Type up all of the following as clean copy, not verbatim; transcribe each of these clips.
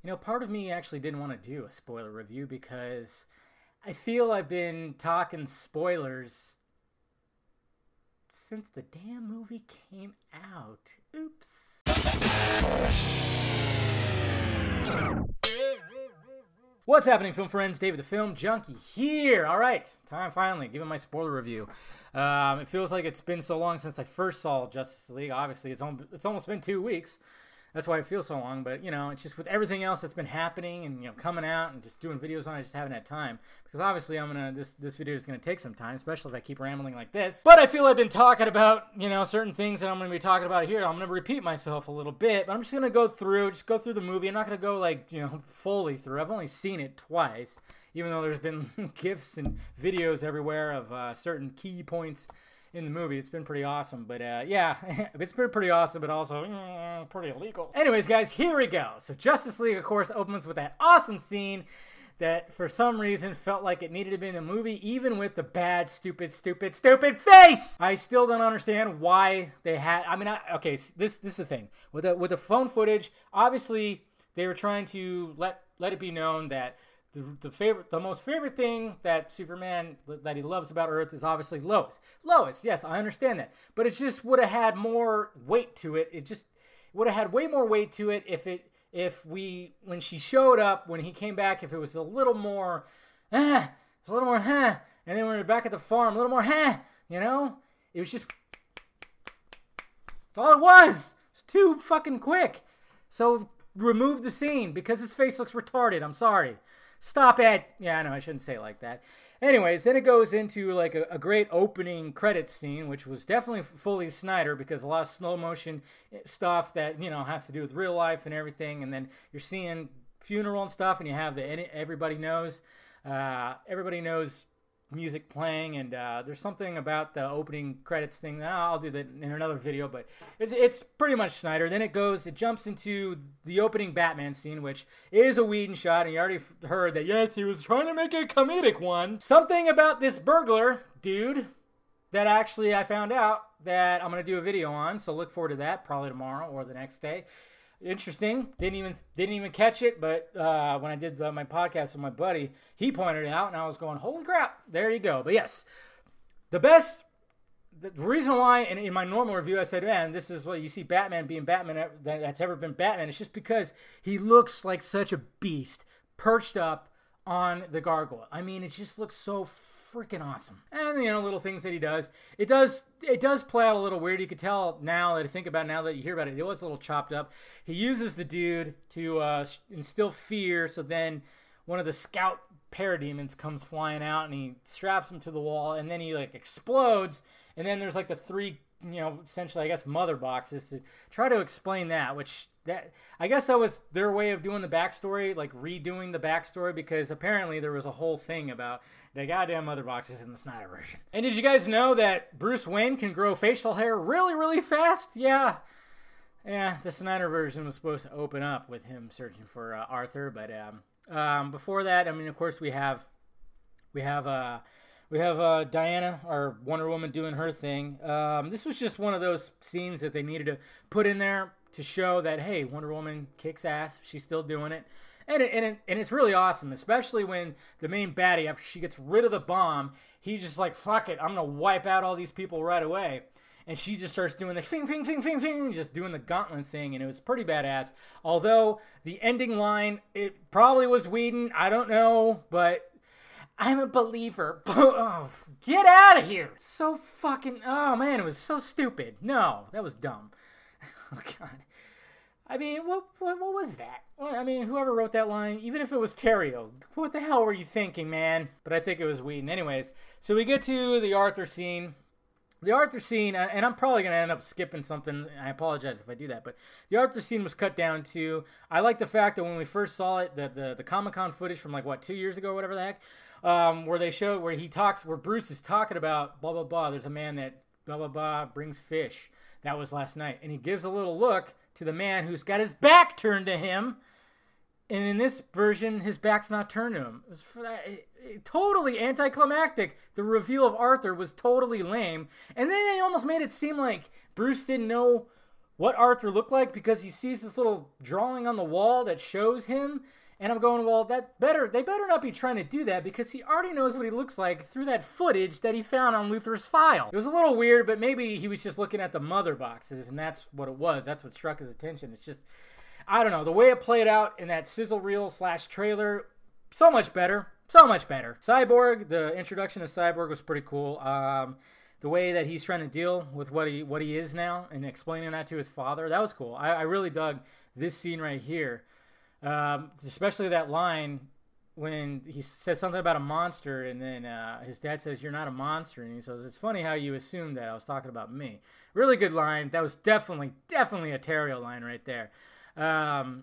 You know, part of me actually didn't want to do a spoiler review because I feel I've been talking spoilers since the damn movie came out. Oops. What's happening, film friends? David the Film Junkie here. All right, time finally giving my spoiler review. It feels like it's been so long since I first saw Justice League. Obviously, it's almost been 2 weeks. That's why it feels so long. But, you know, it's just with everything else that's been happening and, you know, coming out and just doing videos on it, I just haven't had time. Because obviously this video is going to take some time, especially if I keep rambling like this. But I feel I've been talking about, you know, certain things that I'm going to be talking about here. I'm going to repeat myself a little bit. But I'm just going to go through the movie. I'm not going to go, like, you know, fully through. I've only seen it twice, even though there's been GIFs and videos everywhere of certain key points in the movie. It's been pretty awesome. But yeah, it's been pretty awesome, but also pretty illegal. Anyways, guys, here we go. So Justice League, of course, opens with that awesome scene that for some reason felt like it needed to be in the movie, even with the bad, stupid face. I still don't understand why they had. I mean, okay, this is the thing with the phone footage. Obviously, they were trying to let it be known that the most favorite thing that Superman that he loves about Earth is obviously Lois. Lois, yes, I understand that, but it just would have had more weight to it. It just would have had way more weight to it when she showed up, when he came back, if it was a little more, and then when we were back at the farm, a little more, you know, it was just, that's all it was. It's too fucking quick. So remove the scene because his face looks retarded. I'm sorry. Stop it. Yeah, I know, I shouldn't say it like that. Anyways, then it goes into like a great opening credits scene, which was definitely fully Snyder because a lot of slow motion stuff that, you know, has to do with real life and everything. And then you're seeing funeral and stuff, and you have everybody knows music playing, and there's something about the opening credits thing. I'll do that in another video, but it's pretty much Snyder. Then it jumps into the opening Batman scene, which is a Whedon shot, and you already heard that, yes, he was trying to make a comedic one. Something about this burglar dude that actually I found out that I'm going to do a video on, so look forward to that, probably tomorrow or the next day. Interesting. Didn't even catch it, but when I did my podcast with my buddy, he pointed it out, and I was going, holy crap, there you go. But yes, the reason why, and in my normal review, I said, man, this is what you see Batman being Batman that's ever been Batman. It's just because he looks like such a beast perched up on the gargoyle. I mean, it just looks so freaking awesome. And, you know, little things that he does. It does play out a little weird. You can tell now that I think about it, now that you hear about it, it was a little chopped up. He uses the dude to instill fear, so then one of the scout parademons comes flying out, and he straps him to the wall, and then he, like, explodes, and then there's, like, the three, you know, essentially, I guess, mother boxes to try to explain that, which I guess that was their way of doing the backstory, like redoing the backstory, because apparently there was a whole thing about the goddamn mother boxes in the Snyder version. And did you guys know that Bruce Wayne can grow facial hair really, really fast? Yeah, the Snyder version was supposed to open up with him searching for Arthur, but before that, I mean, of course, we have Diana, our Wonder Woman, doing her thing. This was just one of those scenes that they needed to put in there to show that, hey, Wonder Woman kicks ass. She's still doing it. And it's really awesome, especially when the main baddie, after she gets rid of the bomb, he's just like, fuck it, I'm going to wipe out all these people right away. And she just starts doing the fing, fing, fing, fing, fing, just doing the gauntlet thing, and it was pretty badass. Although, the ending line, it probably was Whedon, I don't know, but I'm a believer. Oh, get out of here. So fucking, oh man, it was so stupid. No, that was dumb. Oh God. I mean, what was that? Well, I mean, whoever wrote that line, even if it was Terrio, what the hell were you thinking, man? But I think it was Whedon. Anyways, so we get to the Arthur scene. The Arthur scene, and I'm probably going to end up skipping something. I apologize if I do that, but the Arthur scene was cut down to, I like the fact that when we first saw it, the Comic-Con footage from like, 2 years ago, whatever the heck, where Bruce is talking about blah, blah, blah. There's a man that blah, blah, blah brings fish. That was last night. And he gives a little look to the man who's got his back turned to him. And in this version, his back's not turned to him. It was totally anticlimactic. The reveal of Arthur was totally lame. And then they almost made it seem like Bruce didn't know what Arthur looked like because he sees this little drawing on the wall that shows him. And I'm going, well, they better not be trying to do that because he already knows what he looks like through that footage that he found on Luthor's file. It was a little weird, but maybe he was just looking at the mother boxes, and that's what it was. That's what struck his attention. It's just, I don't know, the way it played out in that sizzle reel / trailer, so much better. So much better. Cyborg, the introduction of Cyborg was pretty cool. The way that he's trying to deal with what he is now and explaining that to his father, that was cool. I really dug this scene right here. Especially that line when he says something about a monster, and then his dad says, "You're not a monster," and he says, "It's funny how you assumed that I was talking about me." Really good line. That was definitely a Terrio line right there.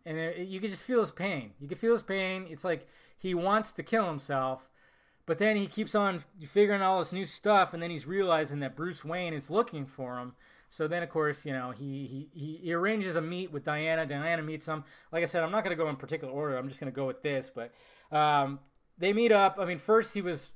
You could just feel his pain. You could feel his pain. It's like he wants to kill himself, but then he keeps on figuring all this new stuff, and then he's realizing that Bruce Wayne is looking for him. So then, of course, you know, he arranges a meet with Diana. Diana meets him. Like I said, I'm not going to go in particular order. I'm just going to go with this. But they meet up. I mean, first he was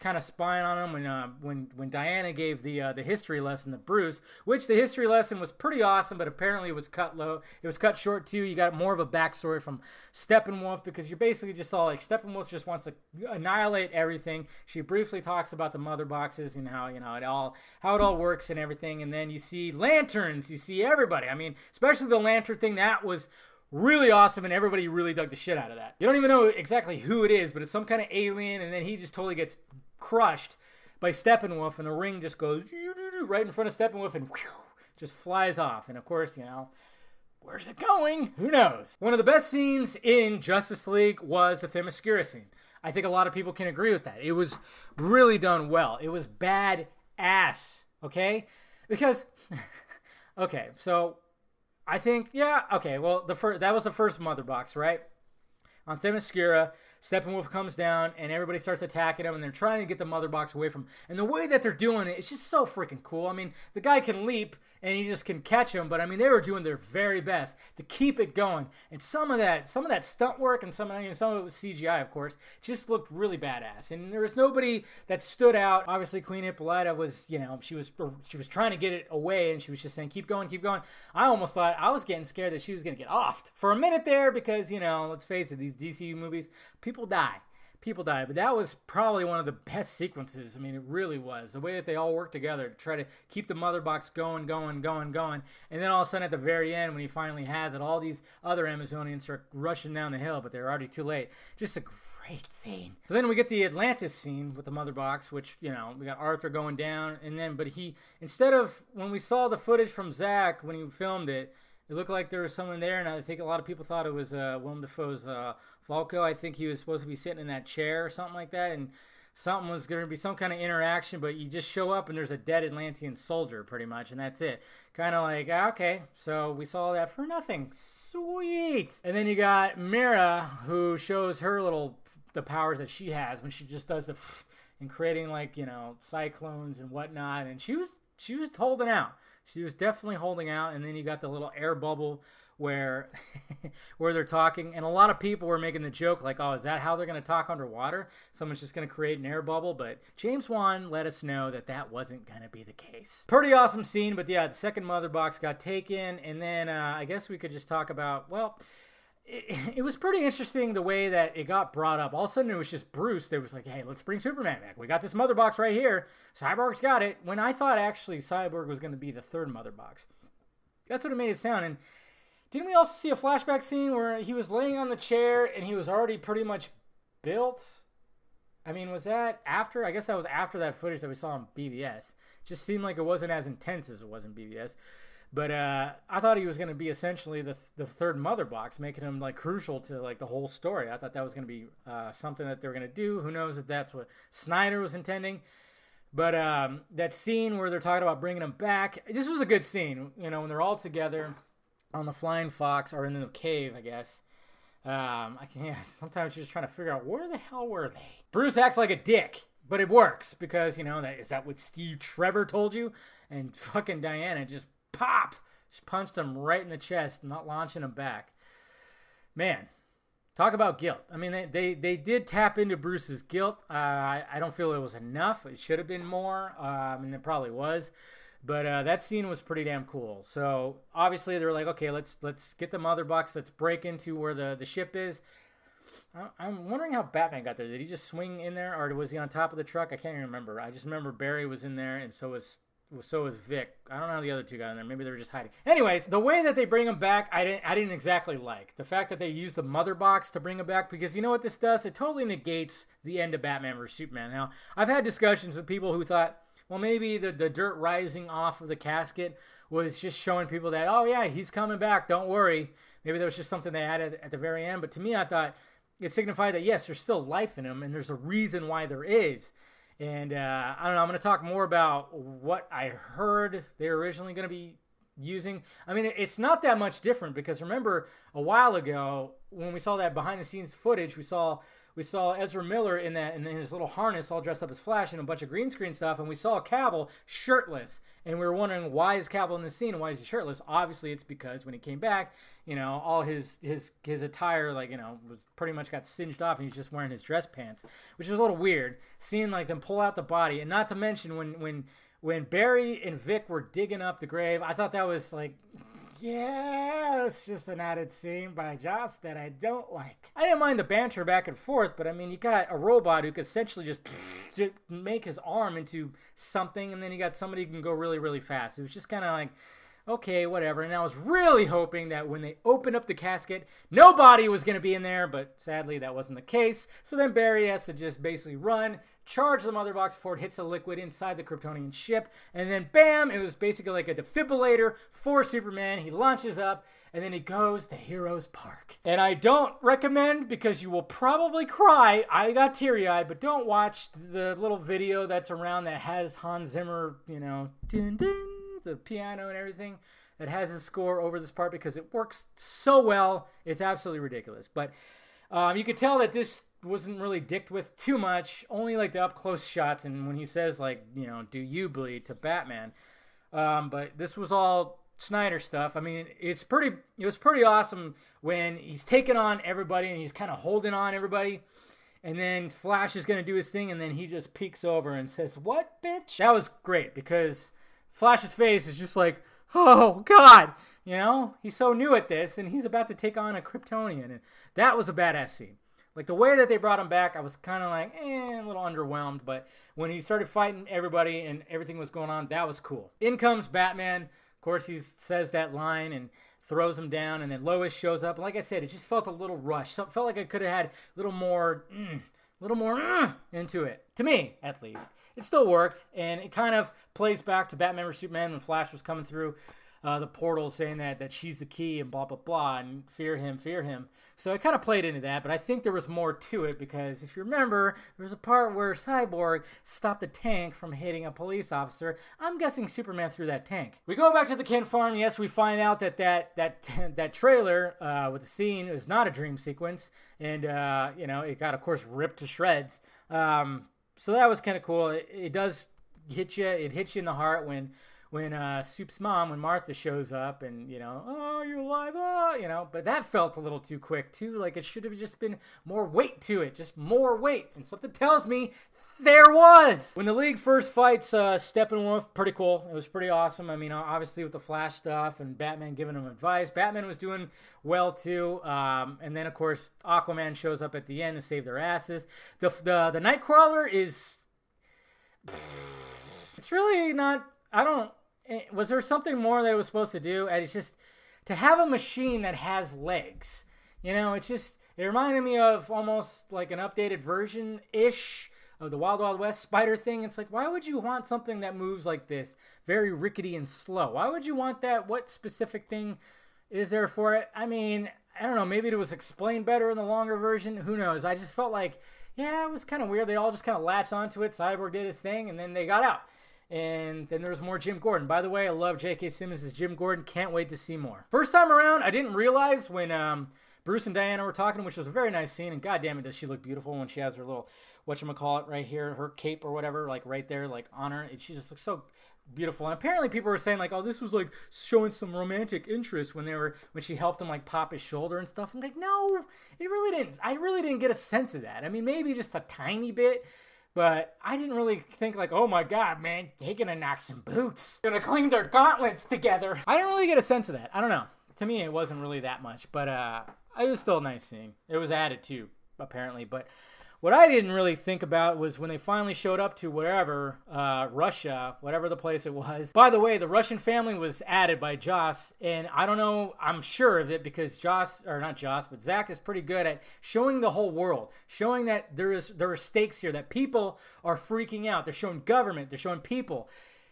kind of spying on him when Diana gave the history lesson to Bruce, which the history lesson was pretty awesome, but apparently it was cut low. It was cut short too. You got more of a backstory from Steppenwolf because you basically just saw like Steppenwolf just wants to annihilate everything. She briefly talks about the mother boxes and how it all works and everything, and then you see lanterns, you see everybody. I mean, especially the lantern thing, that was really awesome, and everybody really dug the shit out of that. You don't even know exactly who it is, but it's some kind of alien, and then he just totally gets crushed by Steppenwolf, and the ring just goes right in front of Steppenwolf and just flies off. And of course, you know, where's it going? Who knows? One of the best scenes in Justice League was the Themyscira scene. I think a lot of people can agree with that. It was really done well. It was bad ass, okay? Because, okay, so I think, yeah, okay, well, that was the first mother box, right? On Themyscira, Steppenwolf comes down, and everybody starts attacking him, and they're trying to get the mother box away from him. And the way that they're doing it, it's just so freaking cool. I mean, the guy can leap, and he just can catch him, but I mean, they were doing their very best to keep it going. And some of that stunt work, and some of it was CGI, of course, just looked really badass. And there was nobody that stood out. Obviously, Queen Hippolyta was, you know, she was trying to get it away, and she was just saying, keep going, keep going. I almost thought, I was getting scared that she was going to get offed for a minute there because, you know, let's face it, these DC movies, people die. But that was probably one of the best sequences. I mean, it really was. The way that they all worked together to try to keep the mother box going. And then all of a sudden at the very end, when he finally has it, all these other Amazonians start rushing down the hill, but they're already too late. Just a great scene. So then we get the Atlantis scene with the mother box, which, you know, we got Arthur going down. But he, instead of, when we saw the footage from Zack when he filmed it, it looked like there was someone there, and I think a lot of people thought it was Willem Dafoe's Falco. I think he was supposed to be sitting in that chair or something like that, and something was going to be some kind of interaction, but you just show up, and there's a dead Atlantean soldier, pretty much, and that's it. Kind of like, okay, so we saw that for nothing. Sweet! And then you got Mera, who shows her the powers that she has when she just does the and creating, like, you know, cyclones and whatnot, and she was holding out. She was definitely holding out, and then you got the little air bubble where they're talking, and a lot of people were making the joke like, oh, is that how they're going to talk underwater? Someone's just going to create an air bubble, but James Wan let us know that wasn't going to be the case. Pretty awesome scene, but yeah, the second mother box got taken, and then I guess we could just talk about, well, it was pretty interesting the way that it got brought up. All of a sudden, it was just Bruce. They was like, hey, let's bring Superman back. We got this mother box right here. Cyborg's got it. When I thought actually Cyborg was going to be the third mother box. That's what it made it sound. And didn't we also see a flashback scene where he was laying on the chair and he was already pretty much built? I mean, was that after? I guess that was after that footage that we saw on BVS. Just seemed like it wasn't as intense as it was in BVS. But I thought he was going to be essentially the third mother box, making him like crucial to like the whole story. I thought that was going to be something that they were going to do. Who knows if that's what Snyder was intending. But that scene where they're talking about bringing him back, this was a good scene. You know, when they're all together on the Flying Fox, or in the cave, I guess. Sometimes you're just trying to figure out where the hell were they. Bruce acts like a dick, but it works because, you know, is that what Steve Trevor told you? And fucking Diana just pop! She punched him right in the chest, not launching him back. Man, talk about guilt. I mean, they did tap into Bruce's guilt. I don't feel it was enough. It should have been more. And it probably was. But that scene was pretty damn cool. So obviously they're like, okay, let's get the mother box. Let's break into where the ship is. I'm wondering how Batman got there. Did he just swing in there, or was he on top of the truck? I can't even remember. I just remember Barry was in there, and so was Vic. I don't know how the other two got in there. Maybe they were just hiding. Anyways, the way that they bring him back, I didn't exactly like. The fact that they use the mother box to bring him back, because you know what this does? It totally negates the end of Batman vs. Superman. Now, I've had discussions with people who thought, well, maybe the dirt rising off of the casket was just showing people that, oh yeah, he's coming back, don't worry. Maybe that was just something they added at the very end. But to me, I thought it signified that, yes, there's still life in him, and there's a reason why there is. And I don't know, I'm going to talk more about what I heard they were originally going to be using. I mean, it's not that much different, because remember a while ago when we saw that behind the scenes footage, we saw Ezra Miller in his little harness all dressed up as Flash and a bunch of green screen stuff, and we saw Cavill shirtless, and we were wondering, why is Cavill in the scene and why is he shirtless? Obviously it's because when he came back, you know, all his attire, like, you know, was pretty much got singed off, and he's just wearing his dress pants, which was a little weird, seeing like them pull out the body. And not to mention when Barry and Vic were digging up the grave, I thought that was like, yeah, it's just an added scene by Joss that I don't like. I didn't mind the banter back and forth, but I mean, you got a robot who could essentially just make his arm into something, and then you got somebody who can go really, really fast. It was just kind of like, okay, whatever. And I was really hoping that when they opened up the casket, nobody was going to be in there, but sadly that wasn't the case. So then Barry has to just basically run, charge the mother box before it hits the liquid inside the Kryptonian ship, and then bam, it was basically like a defibrillator for Superman. He launches up, and then he goes to Heroes Park. And I don't recommend, because you will probably cry. I got teary-eyed, but don't watch the little video that's around that has Hans Zimmer, you know, dun, dun, the piano and everything, that has his score over this part, because it works so well. It's absolutely ridiculous. But you could tell that this wasn't really dicked with too much, only like the up close shots, and when he says, like, you know, do you bleed to Batman. But this was all Snyder stuff. I mean, it was pretty awesome when he's taking on everybody and he's kind of holding on everybody, and then Flash is going to do his thing, and then he just peeks over and says, "What, bitch?" That was great, because Flash's face is just like, oh God, you know, he's so new at this, and he's about to take on a Kryptonian, and that was a badass scene. Like, the way that they brought him back, I was kind of like, a little underwhelmed, but when he started fighting everybody and everything was going on, that was cool. In comes Batman. Of course, he says that line and throws him down, and then Lois shows up. And like I said, it just felt a little rushed. So it felt like I could have had a little more into it. To me, at least. It still worked, and it kind of plays back to Batman vs. Superman when Flash was coming through the portal saying that she's the key and blah, blah, blah, and fear him, fear him. So it kind of played into that, but I think there was more to it, because if you remember, there was a part where Cyborg stopped a tank from hitting a police officer. I'm guessing Superman threw that tank. We go back to the Kent farm. Yes, we find out that trailer with the scene is not a dream sequence, and you know, it got, of course, ripped to shreds. So that was kind of cool. It does hit you. It hits you in the heart when Soup's mom, when Martha shows up, and, you know, oh, you're alive, oh, you know. But that felt a little too quick, too. Like, it should have just been more weight to it. Just more weight. And something tells me there was. When the League first fights Steppenwolf, pretty cool. It was pretty awesome. I mean, obviously with the Flash stuff and Batman giving him advice. Batman was doing well, too. And then, of course, Aquaman shows up at the end to save their asses. The Nightcrawler is... It's really not... Was there something more that it was supposed to do? And it's just to have a machine that has legs. You know, it reminded me of almost like an updated version-ish of the Wild Wild West spider thing. It's like, why would you want something that moves like this? Very rickety and slow. Why would you want that? What specific thing is there for it? I mean, I don't know. Maybe it was explained better in the longer version. Who knows? I just felt like, yeah, it was kind of weird. They all just kind of latched onto it. Cyborg did his thing, and then they got out. And then there was more Jim Gordon. By the way, I love J.K. Simmons as Jim Gordon. Can't wait to see more. First time around, I didn't realize when Bruce and Diana were talking, which was a very nice scene. And goddamn it, does she look beautiful when she has her little, whatchamacallit right here, her cape or whatever, like right there, like on her. She just looks so beautiful. And apparently people were saying like, oh, this was like showing some romantic interest when she helped him like pop his shoulder and stuff. I'm like, no, it really didn't. I really didn't get a sense of that. I mean, maybe just a tiny bit. But I didn't really think like, oh my god, man, they're gonna knock some boots. Gonna cling their gauntlets together. I didn't really get a sense of that. I don't know. To me, it wasn't really that much. But it was still a nice scene. It was added too, apparently. But what I didn't really think about was when they finally showed up to wherever, Russia, whatever the place it was. By the way, the Russian family was added by Joss, and I don't know, I'm sure of it because Zach is pretty good at showing the whole world, showing that there are stakes here, that people are freaking out. They're showing government, they're showing people.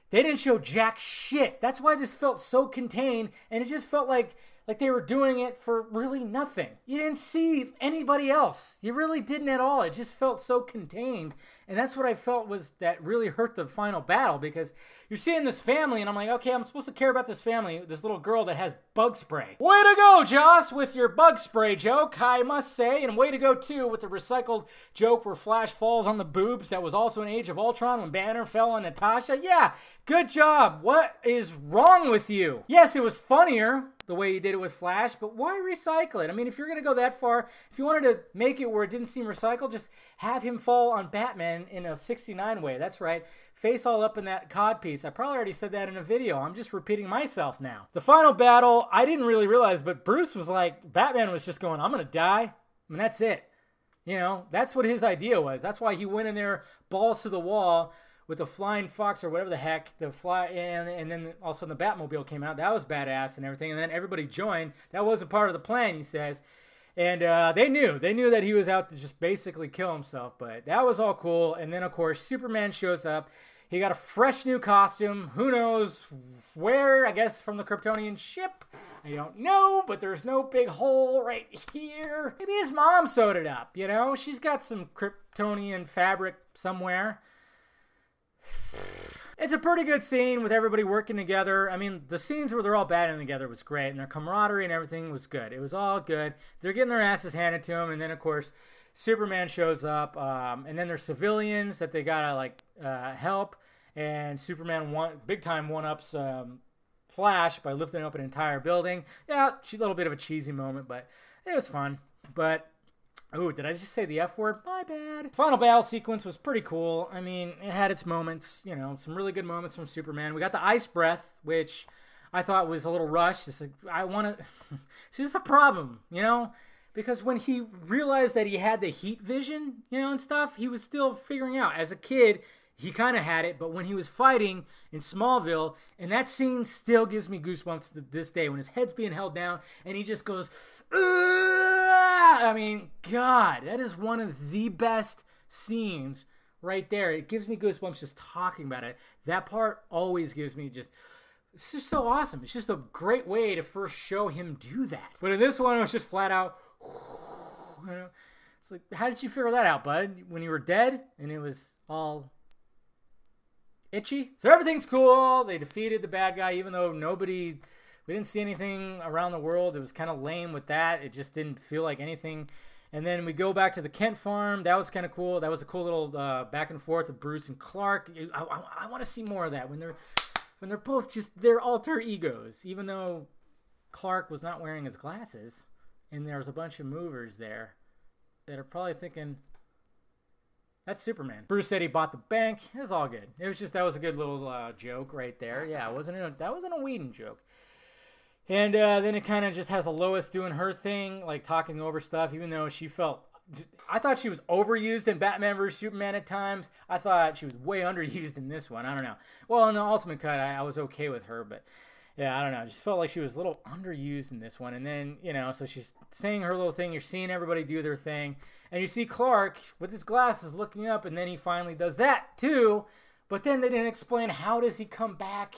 They didn't show jack shit. That's why this felt so contained, and it just felt like they were doing it for really nothing. You didn't see anybody else. You really didn't at all. It just felt so contained. And that's what I felt was that really hurt the final battle, because you're seeing this family, and I'm like, okay, I'm supposed to care about this family, this little girl that has bug spray. Way to go, Joss, with your bug spray joke, I must say. And way to go, too, with the recycled joke where Flash falls on the boobs. That was also in Age of Ultron when Banner fell on Natasha. Yeah, good job. What is wrong with you? Yes, it was funnier the way you did it with Flash, but why recycle it? I mean, if you're going to go that far, if you wanted to make it where it didn't seem recycled, just have him fall on Batman in a 69 way. That's right. Face all up in that cod piece. I probably already said that in a video. I'm just repeating myself now. The final battle, I didn't really realize, but Bruce was like, Batman was just going, I'm going to die. I mean, that's it. You know, that's what his idea was. That's why he went in there, balls to the wall, with the flying fox or whatever the heck, and then all of a sudden the Batmobile came out. That was badass and everything. And then everybody joined. That wasn't part of the plan, he says. And they knew that he was out to just basically kill himself. But that was all cool. And then, of course, Superman shows up. He got a fresh new costume. Who knows where? I guess from the Kryptonian ship. I don't know, but there's no big hole right here. Maybe his mom sewed it up, you know? She's got some Kryptonian fabric somewhere. It's a pretty good scene with everybody working together. I mean, the scenes where they're all battling together was great, and their camaraderie and everything was good. It was all good. They're getting their asses handed to them, and then, of course, Superman shows up, and then there's civilians that they gotta, like, help, and Superman big-time one-ups Flash by lifting up an entire building. Yeah, a little bit of a cheesy moment, but it was fun. But oh, did I just say the F word? My bad. Final battle sequence was pretty cool. I mean, it had its moments, you know, some really good moments from Superman. We got the ice breath, which I thought was a little rushed. It's like, I want to... See, this is a problem, you know? Because when he realized that he had the heat vision, you know, and stuff, he was still figuring out. As a kid, he kind of had it, but when he was fighting in Smallville, and that scene still gives me goosebumps to this day, when his head's being held down, and he just goes... I mean, God, that is one of the best scenes right there. It gives me goosebumps just talking about it. That part always gives me just... It's just so awesome. It's just a great way to first show him do that. But in this one, it was just flat out... You know, it's like, how did you figure that out, bud? When you were dead and it was all itchy? So everything's cool. They defeated the bad guy, even though we didn't see anything around the world. It was kind of lame with that. It just didn't feel like anything. And then we go back to the Kent farm. That was kind of cool. That was a cool little back and forth of Bruce and Clark. I want to see more of that when they're both just their alter egos. Even though Clark was not wearing his glasses, and there was a bunch of movers there that are probably thinking, that's Superman. Bruce said he bought the bank. It was all good. It was just, that was a good little joke right there. Yeah, that wasn't a Whedon joke. And then it kind of just has a Lois doing her thing, like talking over stuff, even though I thought she was overused in Batman vs. Superman at times. I thought she was way underused in this one. I don't know. Well, in the Ultimate Cut, I was okay with her, but yeah, I don't know. I just felt like she was a little underused in this one. And then, you know, so she's saying her little thing. You're seeing everybody do their thing. And you see Clark with his glasses looking up, and then he finally does that too. But then they didn't explain, how does he come back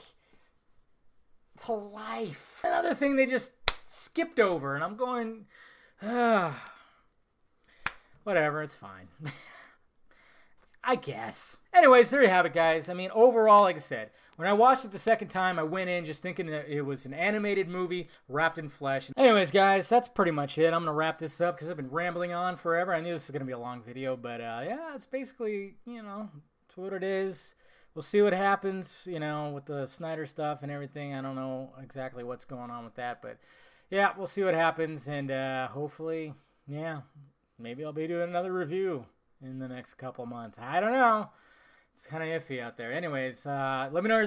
to life? Another thing they just skipped over, and I'm going, whatever, it's fine. I guess. Anyways, there you have it, guys. I mean, overall, like I said, when I watched it the second time, I went in just thinking that it was an animated movie wrapped in flesh. Anyways, guys, that's pretty much it. I'm going to wrap this up because I've been rambling on forever. I knew this was going to be a long video, but yeah, it's basically, you know, it's what it is. We'll see what happens, you know, with the Snyder stuff and everything. I don't know exactly what's going on with that, but yeah, we'll see what happens. And hopefully, yeah, maybe I'll be doing another review in the next couple months. I don't know. It's kind of iffy out there. Anyways, let me know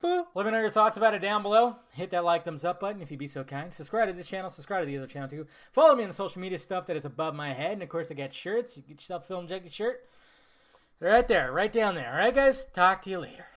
your thoughts about it down below. Hit that like, thumbs up button if you'd be so kind. Subscribe to this channel. Subscribe to the other channel too. Follow me on the social media stuff that is above my head. And of course, I got shirts. You get yourself a Film Junkie shirt. They're right there, right down there. All right, guys. Talk to you later.